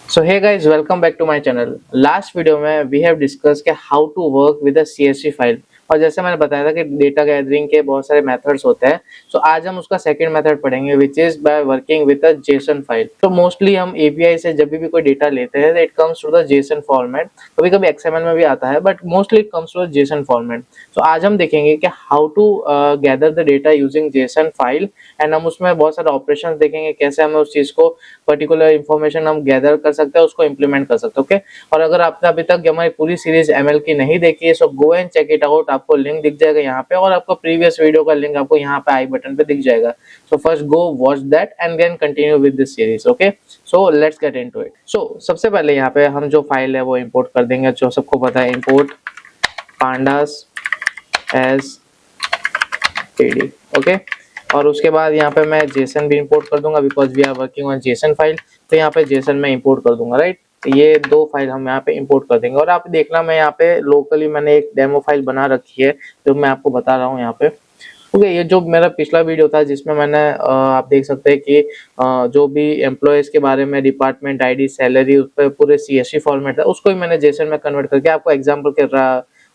So hey guys, welcome back to my channel. Last video में we have discuss के how to work with a CSV file. और जैसे मैंने बताया था कि डेटा गैदरिंग के बहुत सारे मेथड्स होते हैं। सो आज हम उसका सेकंड मेथड पढ़ेंगे which is by working with a JSON file. तो मोस्टली हम एपीआई से जब भी कोई डेटा लेते हैं it comes to the JSON format. कभी कभी एक्सएमएल में भी आता है but mostly it comes to the JSON format. So आज हम देखेंगे कि how to gather the data using JSON file and हम उसमें बहुत सारे ऑपरेशंस देखेंगे कैसे हमें उस चीज को पर्टिकुलर इन्फॉर्मेशन हम गैदर कर सकते हैं, उसको इम्प्लीमेंट कर सकते हैं। ओके, और अगर आपने अभी तक हमारी पूरी सीरीज एमएल की नहीं देखी है so go and check it out. आपको लिंक दिख जाएगा यहाँ पे और आपका प्रीवियस वीडियो का लिंक आपको यहाँ पे आई बटन पे दिख जाएगा। So first go watch that and then continue with this series. Okay, so let's get into it. So सबसे पहले यहाँ पे हम जो फाइल है वो इंपोर्ट कर देंगे, जो सबको पता है, import pandas as pd। Okay, और उसके बाद यहाँ पे मैं जेसन भी इंपोर्ट कर दूंगा because we are working on JSON file. तो यहाँ पे जेसन में इंपोर्ट कर दूंगा, राइट। तो ये दो फाइल हम यहाँ पे इंपोर्ट कर देंगे और आप देखना मैं यहाँ पे लोकली मैंने एक डेमो फाइल बना रखी है जो मैं आपको बता रहा हूँ यहाँ पे। ओके, ये जो मेरा पिछला वीडियो था जिसमें मैंने आप देख सकते हैं कि जो भी एम्प्लॉयज के बारे में डिपार्टमेंट आईडी सैलरी उस पर पूरे सीएसवी फॉर्मेट था, उसको ही मैंने जेसन में कन्वर्ट करके आपको एग्जाम्पल के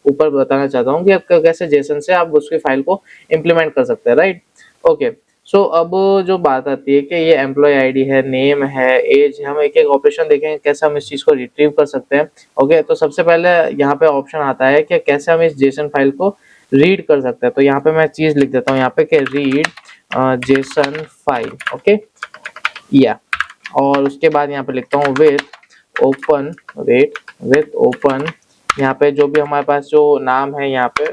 ऊपर बताना चाहता हूँ कि आप कैसे जेसन से आप उसकी फाइल को इम्प्लीमेंट कर सकते हैं, राइट। ओके, सो अब जो बात आती है कि ये एम्प्लॉय आईडी है, नेम है, एज है, हम एक एक ऑपरेशन देखेंगे कैसे हम इस चीज को रिट्रीव कर सकते हैं। ओके, तो सबसे पहले यहाँ पे ऑप्शन आता है कि कैसे हम इस जेसन फाइल को रीड कर सकते हैं। तो यहाँ पे मैं चीज लिख देता हूँ यहाँ पे कि रीड जेसन फाइल। ओके, या और उसके बाद यहाँ पे लिखता हूँ with open, wait, with open. यहाँ पे जो भी हमारे पास जो नाम है, यहाँ पे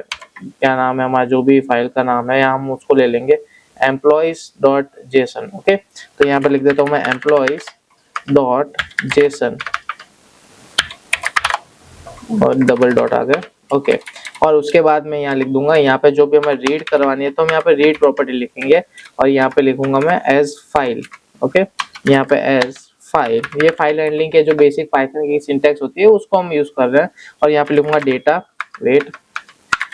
क्या नाम है हमारा, जो भी फाइल का नाम है यहाँ हम उसको ले लेंगे employees.json। ओके, तो यहाँ पे लिख देता हूँ मैं employees.json और डबल डॉट आ गया। ओके, और उसके बाद मैं यहाँ लिख दूंगा, यहाँ पे जो भी हमें रीड करवानी है तो हम यहाँ पे रीड प्रॉपर्टी लिखेंगे और यहाँ पे लिखूंगा मैं एज फाइल। ओके, यहाँ पे एज फाइल, ये फाइल हैंडलिंग के जो बेसिक पाइथन की सिंटैक्स होती है उसको हम यूज कर रहे हैं। और यहाँ पे लिखूंगा data, wait,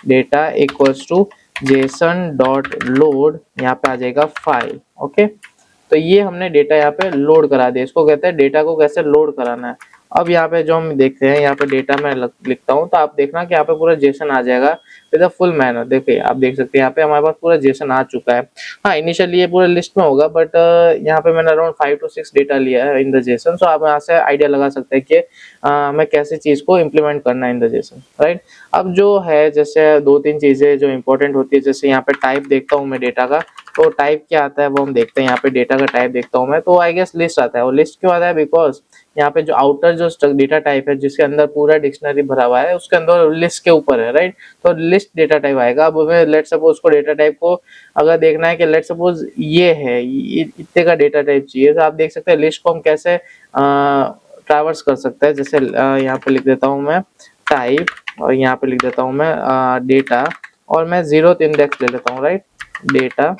data equals to JSON dot load, यहाँ पे आ जाएगा फाइल। ओके, तो ये हमने डेटा यहाँ पे लोड करा दिया। इसको कहते हैं डेटा को कैसे लोड कराना है। अब यहाँ पे जो हम देखते हैं, यहाँ पे डेटा मैं लिखता हूँ तो आप देखना कि यहाँ पे पूरा जेसन आ जाएगा विद अ फुल मैनर। देखिए आप देख सकते हैं यहाँ पे हमारे पास पूरा जेसन आ चुका है। हाँ, इनिशियली ये पूरा लिस्ट में होगा बट यहाँ पे मैंने अराउंड 5 to 6 डेटा लिया है इन द जेसन। सो आप यहाँ से आइडिया लगा सकते हैं कि हमें कैसे चीज को इम्प्लीमेंट करना है इन द जेसन, राइट। अब जो है जैसे दो तीन चीजें जो इंपॉर्टेंट होती है, जैसे यहाँ पे टाइप देखता हूँ मैं डेटा का, तो टाइप क्या आता है वो हम देखते हैं। यहाँ पे डेटा का टाइप देखता हूँ मैं, तो आई गेस लिस्ट आता है। और लिस्ट क्यों आता है, बिकॉज यहाँ पे जो आउटर जो डेटा टाइप है जिसके अंदर पूरा डिक्शनरी भरा हुआ है उसके अंदर लिस्ट के ऊपर है, राइट। तो लिस्ट डेटा टाइप आएगा। अब हमें लेट सपोज को डेटा टाइप को अगर देखना है कि लेट सपोज ये है, इतने का डेटा टाइप चाहिए, तो आप देख सकते हैं लिस्ट को हम कैसे ट्रैवर्स कर सकते हैं। जैसे यहाँ पे लिख देता हूँ मैं टाइप और यहाँ पे लिख देता हूँ मैं डेटा और मैं 0th इंडेक्स ले लेता हूँ, राइट, डेटा,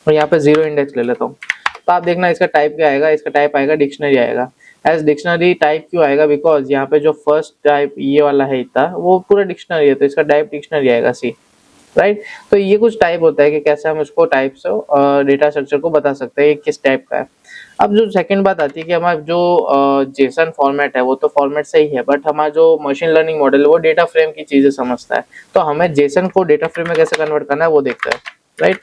और यहाँ पे 0 इंडेक्स ले लेता हूँ। तो आप देखना इसका टाइप क्या आएगा, इसका टाइप आएगा डिक्शनरी आएगा। एज डिक्शनरी टाइप क्यों आएगा, बिकॉज यहाँ पे जो फर्स्ट टाइप ये वाला है इतना वो पूरा डिक्शनरी है तो इसका टाइप डिक्शनरी आएगा सी, राइट। तो ये कुछ टाइप होता है कि कैसे हम उसको टाइप से डेटा स्ट्रक्चर को बता सकते हैं किस टाइप का है। अब जो सेकंड बात आती है कि हमारा जो जेसन फॉर्मेट है वो तो फॉर्मेट सही है बट हमारा जो मशीन लर्निंग मॉडल है वो डेटा फ्रेम की चीजें समझता है। तो हमें जेसन को डेटा फ्रेम में कैसे कन्वर्ट करना है वो देखता है, राइट।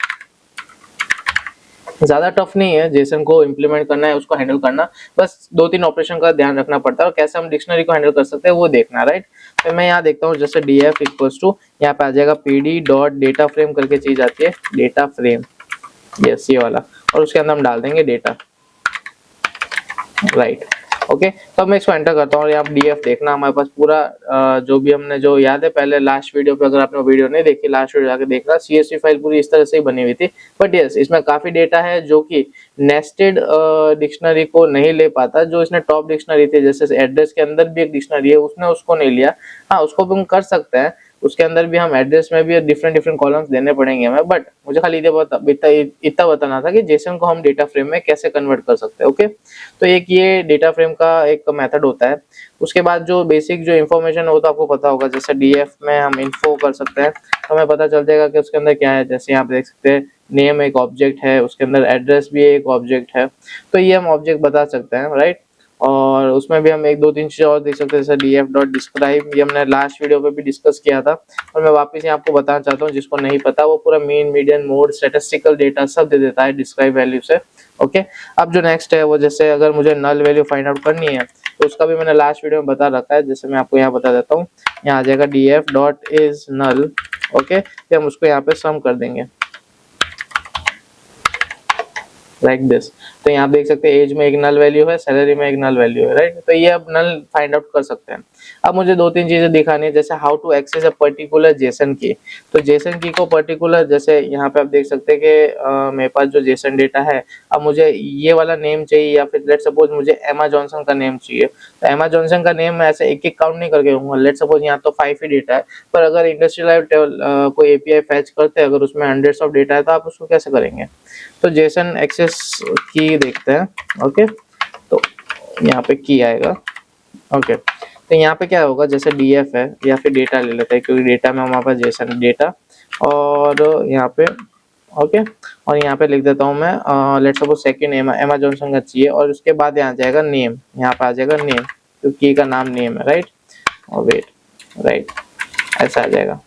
ज्यादा टफ नहीं है जेसन को इम्प्लीमेंट करना है, उसको हैंडल करना, बस दो तीन ऑपरेशन का ध्यान रखना पड़ता है और कैसे हम डिक्शनरी को हैंडल कर सकते हैं वो देखना, राइट। तो मैं यहाँ देखता हूँ जैसे df इक्वल्स टू, यहाँ पे आ जाएगा pd डॉट डेटा फ्रेम करके चीज आती है, डेटा फ्रेम, यस ये वाला, और उसके अंदर हम डाल देंगे डेटा, राइट। ओके, तो मैं इसको एंटर करता हूँ और यहाँ df देखना हमारे पास पूरा जो भी हमने जो याद है पहले लास्ट वीडियो पे, अगर आपने वीडियो नहीं देखी लास्ट वीडियो जाके देखना, सीएसवी फाइल पूरी इस तरह से ही बनी हुई थी। बट यस इसमें काफी डेटा है जो कि नेस्टेड डिक्शनरी को नहीं ले पाता। जो इसने टॉप डिक्शनरी थी जैसे एड्रेस के अंदर भी एक डिक्शनरी है उसने उसको नहीं लिया। हाँ, उसको भी हम कर सकते हैं, उसके अंदर भी हम एड्रेस में भी डिफरेंट डिफरेंट कॉलम्स देने पड़ेंगे हमें, बट मुझे खाली इतना बताना था कि जेसन को हम डेटा फ्रेम में कैसे कन्वर्ट कर सकते हैं। ओके, तो एक ये डेटा फ्रेम का एक मेथड होता है। उसके बाद जो बेसिक जो इन्फॉर्मेशन है वो तो आपको पता होगा, जैसे डीएफ में हम इन्फो कर सकते हैं तो हमें पता चल जाएगा कि उसके अंदर क्या है। जैसे यहाँ पे देख सकते हैं नेम एक ऑब्जेक्ट है, उसके अंदर एड्रेस भी एक ऑब्जेक्ट है, तो ये हम ऑब्जेक्ट बता सकते हैं, राइट। और उसमें भी हम एक दो तीन चीजें और देख सकते हैं, जैसे df.describe, ये हमने लास्ट वीडियो पे भी डिस्कस किया था और मैं वापस यहाँ आपको बताना चाहता हूँ, जिसको नहीं पता वो पूरा mean, median, mode, statistical data सब दे देता है डिस्क्राइब वैल्यू से। ओके, अब जो नेक्स्ट है वो जैसे अगर मुझे नल वैल्यू फाइंड आउट करनी है तो उसका भी मैंने लास्ट वीडियो में बता रखा है, जैसे मैं आपको यहाँ बता देता हूँ। यहाँ आ जाएगा df.isNull। ओके, फिर हम उसको यहाँ पे सम कर देंगे लाइक दिस। तो यहाँ देख सकते हैं एज में एक नल वैल्यू है, सैलरी में एक नल वैल्यू है, राइट। तो ये अब नल फाइंड आउट कर सकते हैं। अब मुझे दो तीन चीजें दिखानी है, जैसे how to access a particular JSON की। तो जेसन की को पर्टिकुलर, जैसे यहाँ पे आप देख सकते हैं कि मेरे पास जो जेसन डेटा है, अब मुझे ये वाला नेम चाहिए या फिर लेट सपोज मुझे एमा जॉनसन का नेम चाहिए। तो एमा जॉनसन का नेम मैं ऐसे एक एक काउंट नहीं करके दूंगा। लेट सपोज यहाँ तो 5 ही डेटा है, पर अगर इंडस्ट्रियल कोई एपीआई फैच करते हैं, अगर उसमें हंड्रेड्स ऑफ डेटा है तो आप उसको कैसे करेंगे। तो जेसन एक्सेस की देखते हैं। ओके, तो यहाँ पे की आएगा। ओके, तो यहाँ पे क्या होगा, जैसे डीएफ है या फिर डेटा ले लेते हैं, क्योंकि डेटा में हमारे पास जेसन डेटा, और यहाँ पे ओके, और यहाँ पे लिख देता हूँ मैं लेट्स सपोज सेकंड एमा जॉनसन का चाहिए, और उसके बाद यहाँ जाएगा नेम, यहाँ पे आ जाएगा नेम, तो की का नाम नेम है, राइट। और वेट, राइट, ऐसा आ जाएगा।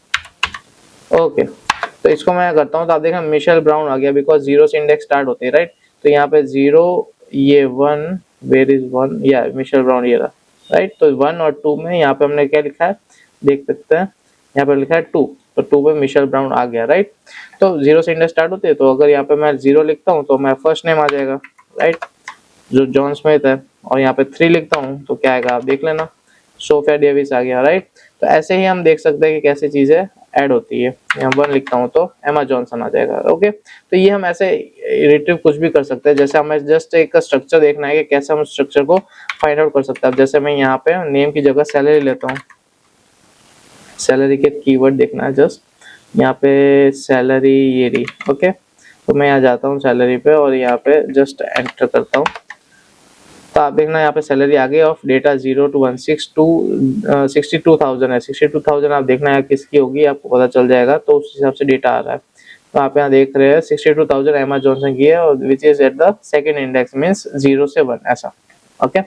ओके, तो इसको मैं करता हूँ तो आप देखना मिशेल ब्राउन आ गया, बिकॉज जीरो से इंडेक्स स्टार्ट होती है, राइट। तो यहाँ पे जीरो, ये 1, वेयर इज 1, या मिशेल ब्राउन ये रहा, राइट। तो 1 और 2 में यहाँ पे हमने क्या लिखा है देख सकते हैं, यहाँ पे लिखा है 2, तो 2 पे मिशेल ब्राउन आ गया, राइट। तो जीरो से इंडेक्स स्टार्ट होती है, तो अगर यहाँ पे मैं 0 लिखता हूँ तो मैं फर्स्ट नेम आ जाएगा, राइट, जो जॉन स्मिथ है। और यहाँ पे 3 लिखता हूँ तो क्या आएगा आप देख लेना, सोफिया डेविस आ गया, राइट। तो ऐसे ही हम देख सकते हैं कि कैसे चीजें ऐड होती है। यहाँ 1 लिखता हूँ तो एमा जॉनसन आ जाएगा। ओके, तो ये हम ऐसे रिट्रीव कुछ भी कर सकते हैं, जैसे हमें जस्ट एक स्ट्रक्चर देखना है कि कैसे हम स्ट्रक्चर को फाइंड आउट कर सकते हैं। जैसे मैं यहाँ पे नेम की जगह सैलरी लेता हूँ, सैलरी के कीवर्ड देखना है, जस्ट यहाँ पे सैलरी ये रही। ओके, तो मैं यहाँ जाता हूँ सैलरी पे और यहाँ पे जस्ट एंटर करता हूँ, तो आप देखना यहाँ पे सैलरी आ गई ऑफ डेटा 0 to 62,000 है। 62,000 आप देखना है किसकी होगी, आपको पता चल जाएगा, तो उस हिसाब से डेटा आ रहा है। तो आप यहाँ देख रहे हैं 62,000 एमा जॉनसन की है, और which is at the second index, means 0 से 1 ऐसा। ओके,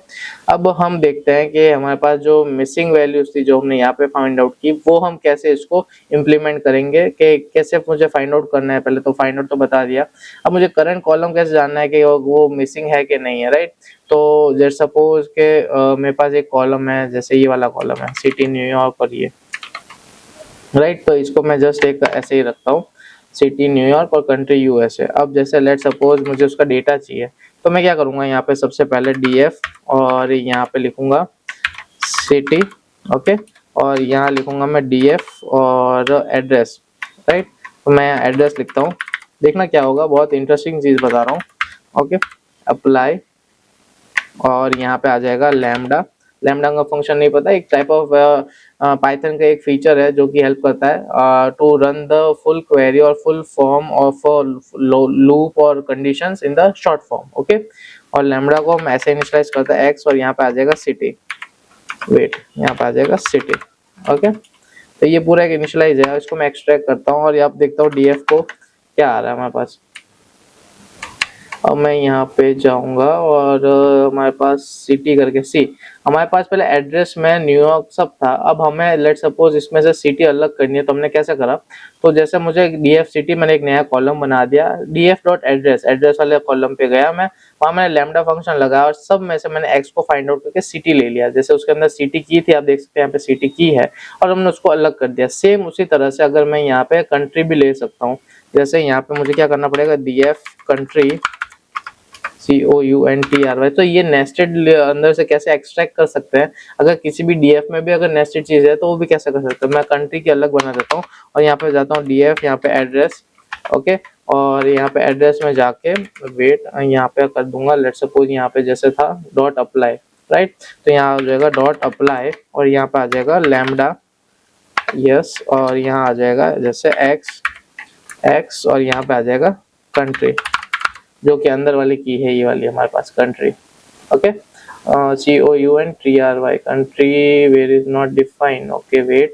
अब हम देखते हैं कि हमारे पास जो मिसिंग वैल्यूज थी जो हमने यहाँ पे फाइंड आउट की, वो हम कैसे इसको इम्प्लीमेंट करेंगे, कि कैसे मुझे फाइंड आउट करना है। पहले तो फाइंड आउट तो बता दिया, अब मुझे करंट कॉलम कैसे जानना है कि वो मिसिंग है कि नहीं है, राइट। तो जैसे सपोज के मेरे पास एक कॉलम है, जैसे ये वाला कॉलम है सिटी न्यूयॉर्क और ये, राइट। तो इसको मैं जस्ट एक ऐसे ही रखता हूँ, सिटी न्यूयॉर्क और कंट्री यूएसए। अब जैसे लेट सपोज मुझे उसका डेटा चाहिए, तो मैं क्या करूँगा, यहाँ पे सबसे पहले डीएफ और यहाँ पे लिखूंगा सिटी, ओके, और यहाँ लिखूंगा मैं डीएफ और एड्रेस, राइट। तो मैं एड्रेस लिखता हूँ, देखना क्या होगा, बहुत इंटरेस्टिंग चीज बता रहा हूँ। ओके, अप्लाई, और यहाँ पे आ जाएगा लैम्डा। लैम्डा का फंक्शन नहीं पता, एक टाइप ऑफ पाइथन का एक फीचर है जो कि हेल्प करता है to run the full query और फुल फॉर्म ऑफ लूप और conditions in the short form. Okay, और लैम्डा को हम ऐसे इनिशियलाइज करते हैं एक्स, और यहाँ पे आ जाएगा सिटी, वेट, यहाँ पे आ जाएगा सिटी। ओके, तो ये पूरा एक इनिशियलाइज है, इसको मैं एक्सट्रैक्ट करता हूँ और यहाँ पे देखता हूँ डीएफ को क्या आ रहा है हमारे पास। अब मैं यहाँ पे जाऊंगा और हमारे पास सिटी करके सी, हमारे पास पहले एड्रेस में न्यूयॉर्क सब था, अब हमें लेट सपोज इसमें से सिटी अलग करनी है, तो हमने कैसे करा, तो जैसे मुझे डीएफ सिटी, मैंने एक नया कॉलम बना दिया, डीएफ डॉट एड्रेस, एड्रेस वाले कॉलम पे गया मैं, वहाँ मैंने लैम्डा फंक्शन लगाया और सब में से मैंने एक्स को फाइंड आउट करके सिटी ले लिया। जैसे उसके अंदर सिटी की थी, आप देख सकते हैं यहाँ पे सिटी की है, और हमने उसको अलग कर दिया। सेम उसी तरह से अगर मैं यहाँ पे कंट्री भी ले सकता हूँ, जैसे यहाँ पे मुझे क्या करना पड़ेगा, डीएफ कंट्री COUNTRY, तो ये नेस्टेड अंदर से कैसे एक्सट्रैक्ट कर सकते हैं, अगर किसी भी डीएफ में भी अगर नेस्टेड चीज है तो वो भी कैसे कर सकते हैं। मैं कंट्री की अलग बना देता हूँ और यहाँ पे जाता हूँ डीएफ, यहाँ पे एड्रेस, ओके, और यहाँ पे एड्रेस में जाके वेट, यहाँ पे कर दूंगा, लेट सपोज यहाँ पे जैसे था डॉट अप्लाई, राइट। तो यहाँ आ जाएगा डॉट अप्लाई, और यहाँ पे आ जाएगा लैम्डा, यस, और यहाँ आ जाएगा जैसे एक्स, और यहाँ पे आ जाएगा कंट्री, जो कि अंदर वाली की है, ये वाली हमारे पास country. Okay, COUNTRY, country where is not define, okay wait,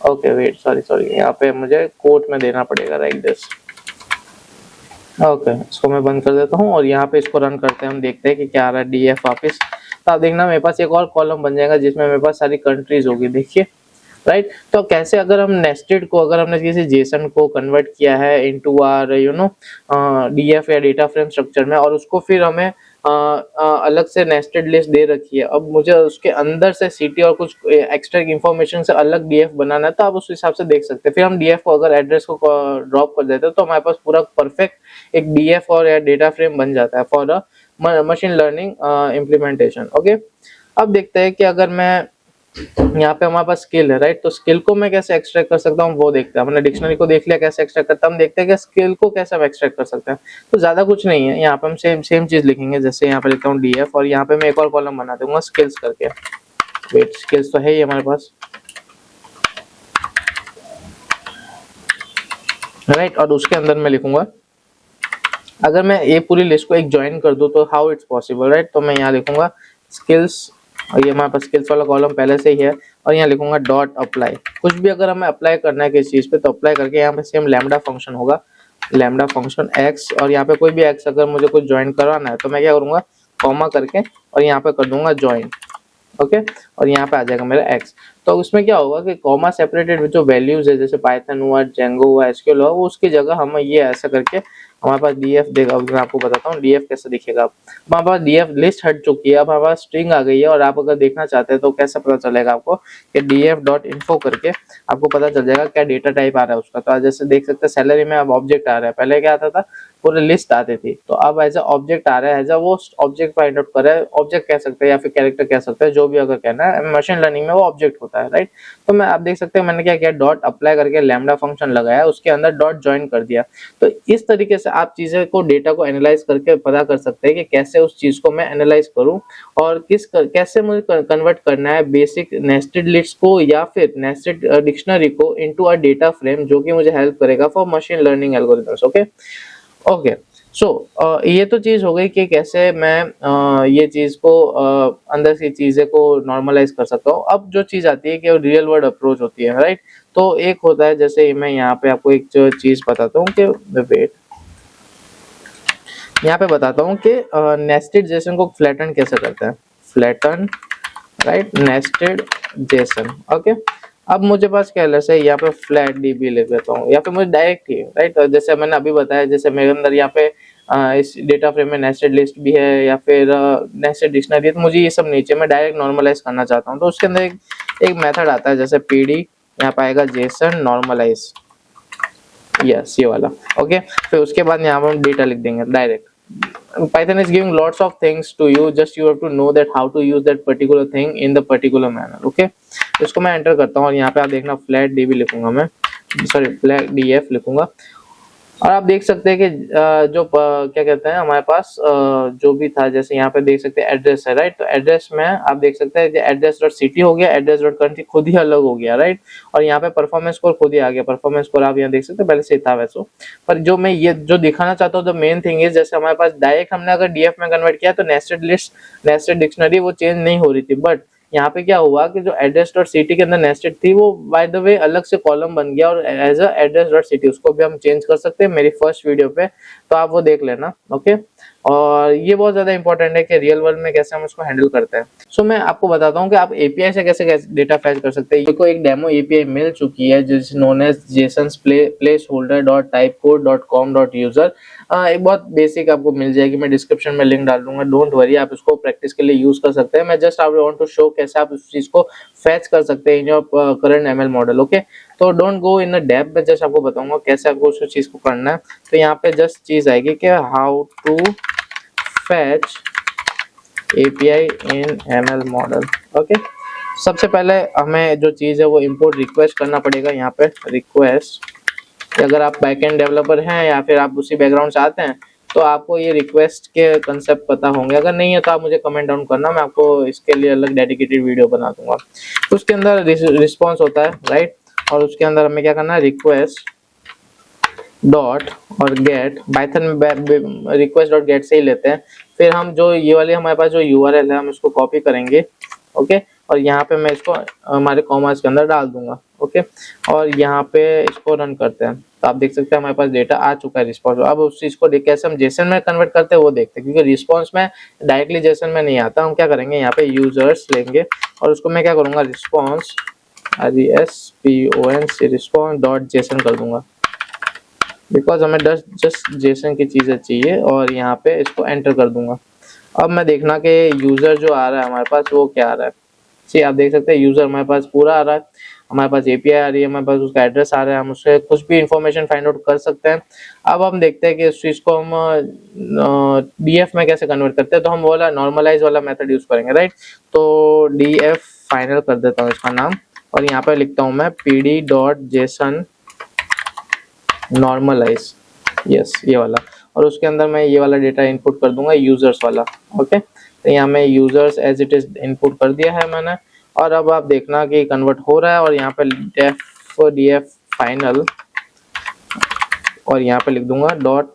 okay wait, sorry, यहाँ पे मुझे कोट में देना पड़ेगा, राइट दिस। ओके, इसको मैं बंद कर देता हूँ और यहाँ पे इसको रन करते हैं, हम देखते हैं कि क्या आ रहा है डीएफ वापस। तो तो आप देखना मेरे पास एक और कॉलम बन जाएगा जिसमें मेरे पास सारी कंट्रीज होगी, देखिए राइट। तो कैसे अगर हम नेस्टेड को, अगर हमने किसी जेसन को कन्वर्ट किया है इनटू आर डीएफ या डेटा फ्रेम स्ट्रक्चर में, और उसको फिर हमें अलग से नेस्टेड लिस्ट दे रखी है, अब मुझे उसके अंदर से सिटी और कुछ एक्स्ट्रा इंफॉर्मेशन से अलग डीएफ बनाना है, तो आप उस हिसाब से देख सकते हैं। फिर हम डीएफ को अगर एड्रेस को ड्रॉप कर देते हैं तो हमारे पास पूरा परफेक्ट एक डीएफ और या डेटा फ्रेम बन जाता है for a machine learning implementation. Okay, अब देखते हैं कि अगर मैं यहाँ पे हमारे पास स्किल है राइट, तो स्किल को मैं कैसे एक्सट्रैक्ट कर सकता हूँ वो देखते हैं। हमने डिक्शनरी को देख लिया कैसे एक्सट्रैक्ट करता है, हम देखते हैं कि स्किल को कैसे हम एक्सट्रैक्ट कर सकते हैं। तो ज्यादा कुछ नहीं है, यहाँ पे हम सेम चीज लिखेंगे, जैसे यहाँ पे लिखता हूँ डीएफ और यहाँ पे मैं एक और कॉलम बना दूंगा स्किल्स करके। वेट, स्किल्स तो है ही हमारे पास राइट, और उसके अंदर मैं लिखूंगा, अगर मैं ये पूरी लिस्ट को एक ज्वाइन कर दूं तो हाउ इट्स पॉसिबल राइट, तो मैं यहाँ लिखूंगा स्किल्स, और ये हमारे पास स्किल्स वाला कॉलम पहले से ही है, और यहाँ लिखूंगा डॉट अप्लाई। कुछ भी अगर हमें अप्लाई करना है किसी चीज पे तो अप्लाई करके यहाँ पे सेम लैम्डा फंक्शन होगा, लैम्डा फंक्शन एक्स, और यहाँ पे कोई भी एक्स अगर मुझे कुछ ज्वाइन करवाना है तो मैं क्या करूंगा, कॉमा करके और यहाँ पे कर दूंगा ज्वाइन। ओके, और यहाँ पे आ जाएगा मेरा एक्स। तो उसमें क्या होगा कि कॉमा सेपरेटेड जो वैल्यूज है, जैसे पाइथन हुआ, जेंगो हुआ, एसक्यूएल हुआ, वो उसकी जगह हम ये ऐसा करके हमारे पास डीएफ देगा। अब मैं आपको बताता हूँ डीएफ कैसे दिखेगा। हमारे पास डीएफ लिस्ट हट चुकी है, अब हमारे पास स्ट्रिंग आ गई है, और आप अगर देखना चाहते हैं तो कैसे पता चलेगा आपको कि डीएफ डॉट इन्फो करके आपको पता चल जाएगा क्या डेटा टाइप आ रहा है उसका। तो जैसे देख सकते हैं सैलरी में अब ऑब्जेक्ट आ रहा है, पहले क्या आता था पूरी लिस्ट आती थी, तो अब एज ऑब्जेक्ट आ रहा है, एज वो ऑब्जेक्ट फाइंड आउट कर रहा है, ऑब्जेक्ट कह सकते हैं या फिर कैरेक्टर कह सकते हैं, जो भी अगर कहना है, मशीन लर्निंग में वो ऑब्जेक्ट होता है राइट। तो मैं आप देख सकते हैं मैंने क्या किया, डॉट अप्लाई करके लैम्डा फंक्शन लगाया, उसके अंदर डॉट ज्वाइन कर दिया। तो इस तरीके से आप चीजें को, डेटा को एनालाइज करके पता कर सकते हैं कि कैसे उस चीज को मैं एनालाइज करूं और कैसे मुझे कन्वर्ट करना है बेसिक नेस्टेड लिस्ट को या फिर नेस्टेड डिक्शनरी को इनटू अ डेटा फ्रेम, जो कि मुझे हेल्प करेगा for machine learning algorithms. Okay so ये तो चीज हो गई कि कैसे मैं ये चीज को अंदर की चीजें को नॉर्मलाइज कर सकता हूँ। अब जो चीज आती है कि रियल वर्ल्ड अप्रोच होती है राइट, तो एक होता है, जैसे मैं यहाँ पे आपको एक जो चीज बताता हूँ कि वेट, यहाँ पे बताता हूँ कि नेस्टेड जेसन को फ्लैटन कैसे करते हैं, flatten right, nested Jason. Okay, अब मुझे पास क्या है, यहाँ पे फ्लैट डीबी ले लेता हूँ या फिर मुझे डायरेक्ट ही राइट, जैसे मैंने अभी बताया, जैसे मेरे अंदर यहाँ पे इस डेटा फ्रेम में नेस्टेड लिस्ट भी है या फिर नेस्टेड डिक्शनरी है, तो मुझे ये सब नीचे मैं डायरेक्ट नॉर्मलाइज करना चाहता हूँ। तो उसके अंदर एक मेथड आता है, जैसे पीडी, यहाँ पे आएगा जेसन नॉर्मलाइज, यस ये वाला। ओके, फिर उसके बाद यहाँ पर हम डेटा लिख देंगे direct. Python is giving lots of things to you, just you have to know that how to use that particular thing in the particular manner. Okay, इसको मैं एंटर करता हूँ और यहाँ पे आप देखना फ्लैट डीबी लिखूंगा मैं, सॉरी फ्लैट डीएफ लिखूंगा, और आप देख सकते हैं कि जो क्या कहते हैं हमारे पास जो भी था, जैसे यहाँ पे देख सकते हैं एड्रेस है राइट, तो एड्रेस में आप देख सकते हैं एड्रेस डॉट सिटी हो गया, एड्रेस डॉट कंट्री खुद ही अलग हो गया राइट, और यहाँ पे परफॉर्मेंस स्कोर खुद ही आ गया। परफॉर्मेंस स्कोर आप यहाँ देख सकते हैं पहले से था वैसे, पर जो मैं ये जो दिखाना चाहता हूँ, द मेन थिंग इज, जैसे हमारे पास डायरेक्ट हमने अगर डीएफ में कन्वर्ट किया तो नेस्टेड लिस्ट, नेस्टेड डिक्शनरी वो चेंज नहीं हो रही थी, बट यहाँ पे क्या हुआ कि जो एड्रेस डॉट सिटी के अंदर नेस्टेड थी वो बाय द वे अलग से कॉलम बन गया, और as a address dot city उसको भी हम चेंज कर सकते हैं मेरी फर्स्ट वीडियो पे, तो आप वो देख लेना। ओके, और ये बहुत ज्यादा इंपॉर्टेंट है कि रियल वर्ल्ड में कैसे हम उसको हैंडल करते हैं। सो मैं आपको बताता हूँ कि आप एपीआई से कैसे डेटा फैच कर सकते हैं। को एक डेमो एपीआई मिल चुकी है जिस known as JSONs place holder dot type code dot com dot user, एक बहुत बेसिक आपको मिल जाएगी, मैं डिस्क्रिप्शन में लिंक डाल दूंगा, डोंट वरी, आप इसको प्रैक्टिस के लिए यूज कर सकते हैं। मैं just I want to show कैसे आप उस चीज को फैच कर सकते हैं in your current ML model. Okay, तो don't go in a depth, मैं जस्ट आपको बताऊंगा कैसे आपको उस चीज को करना है। तो यहाँ पे जस्ट चीज आएगी कि how to fetch API in ML model. Okay, सबसे पहले हमें जो चीज है वो इंपोर्ट रिक्वेस्ट करना पड़ेगा। यहाँ पे रिक्वेस्ट, अगर आप बैकएंड डेवलपर हैं या फिर आप उसी बैकग्राउंड से आते हैं तो आपको ये रिक्वेस्ट के कंसेप्ट पता होंगे, अगर नहीं है तो आप मुझे कमेंट डाउन करना, मैं आपको इसके लिए अलग डेडिकेटेड वीडियो बना दूंगा। उसके अंदर रिस्पॉन्स होता है राइट, और उसके अंदर हमें क्या करना है, रिक्वेस्ट डॉट और गेट, पाइथन में रिक्वेस्ट डॉट गेट से ही लेते हैं। फिर हम जो ये वाली हमारे पास जो यूआरएल है हम इसको कॉपी करेंगे। ओके, और यहाँ पे मैं इसको हमारे कॉमर्स के अंदर डाल दूंगा। ओके, और यहाँ पे इसको रन करते हैं। तो आप देख सकते हैं हमारे पास डेटा आ चुका है रिस्पॉन्स। अब उस चीज को कैसे हम जेसन में कन्वर्ट करते हैं वो देखते हैं, क्योंकि रिस्पॉन्स में डायरेक्टली जेसन में नहीं आता। हम क्या करेंगे, यहाँ पे यूजर्स लेंगे और उसको मैं क्या करूंगा, रिस्पॉन्स रिस्पॉन्स डॉट जेसन कर दूंगा, बिकॉज हमें जस्ट जेसन की चीजें चाहिए, और यहाँ पे इसको एंटर कर दूंगा। अब मैं देखना कि यूजर जो आ रहा है हमारे पास वो क्या आ रहा है। जी आप देख सकते हैं यूजर हमारे पास पूरा आ रहा है, हमारे पास एपीआई आ रही है, हमारे पास उसका एड्रेस आ रहा है, हम उससे कुछ भी इंफॉर्मेशन फाइंड आउट कर सकते हैं। अब हम देखते हैं कि इस चीज को हम डीएफ में कैसे कन्वर्ट करते हैं। तो हम वाला नॉर्मलाइज वाला मेथड यूज करेंगे, राइट। तो डीएफ फाइनल कर देता हूँ इसका नाम, और यहाँ पे लिखता हूँ मैं pd dot JSON normalize, yes ये वाला, और उसके अंदर मैं ये वाला डेटा इनपुट कर दूंगा यूजर्स वाला। ओके, तो यहाँ मैं users as it is input कर दिया है मैंने, और अब आप देखना कि कन्वर्ट हो रहा है। और यहाँ पे df फाइनल, और यहाँ पे लिख दूंगा डॉट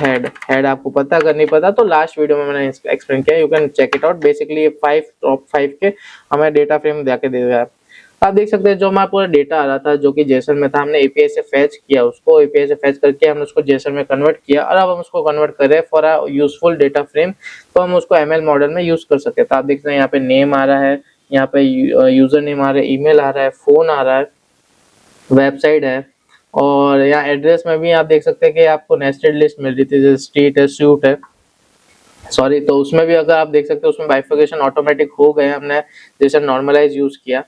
हेड आपको पता, अगर नहीं पता तो लास्ट वीडियो में मैंने एक्सप्लेन किया, you can check it out. Basically 5 top 5 के हमें डेटा फ्रेम जाके दे दिया है। आप देख सकते हैं जो हमारा पूरा डेटा आ रहा था जो कि जेसन में था, हमने एपीआई से फेच किया, उसको एपीआई से फेच करके हमने उसको जेसन में कन्वर्ट किया, और अब हम उसको कन्वर्ट कर रहे हैं for a useful data frame, तो हम उसको एमएल मॉडल में यूज कर सकते हैं। तो आप देख सकते हैं यहाँ पे नेम आ रहा है, यहाँ पे यूजर नेम आ रहा है, ईमेल आ रहा है, फोन आ रहा है, वेबसाइट है, और यहाँ एड्रेस में भी आप देख सकते हैं कि आपको नेस्टेड लिस्ट मिल रही थी, जैसे स्ट्रीट है, सूट है, सॉरी। तो उसमें भी अगर आप देख सकते हैं उसमें बाइफिकेशन ऑटोमेटिक हो गए, हमने जैसे नॉर्मलाइज यूज किया।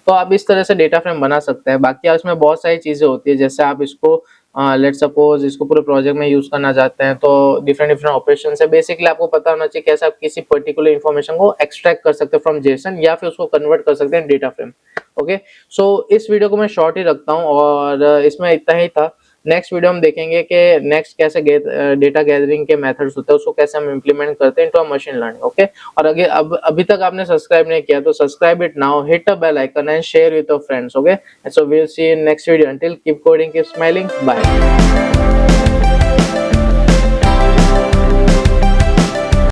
तो आप इस तरह से डेटा फ्रेम बना सकते हैं। बाकी इसमें बहुत सारी चीजें होती है, जैसे आप इसको लेट सपोज इसको पूरे प्रोजेक्ट में यूज करना चाहते हैं, तो डिफरेंट डिफरेंट ऑपरेशन है। बेसिकली आपको पता होना चाहिए कैसे आप किसी पर्टिकुलर इन्फॉर्मेशन को एक्सट्रैक्ट कर सकते हैं फ्रॉम जेसन, या फिर उसको कन्वर्ट कर सकते हैं डेटा फ्रेम। ओके, सो इस वीडियो को मैं शॉर्ट ही रखता हूँ, और इसमें इतना ही था। नेक्स्ट वीडियो हम देखेंगे कि नेक्स्ट कैसे डेटा गैदरिंग के मेथड्स होते हैं, उसको कैसे हम इम्प्लीमेंट करते हैं इनटू मशीन लर्निंग। ओके, और अगर अभी तक आपने सब्सक्राइब नहीं किया तो subscribe it now, hit a bell icon and share with your friends. Okay, so we will see in next video. Until keep coding, keep smiling, bye.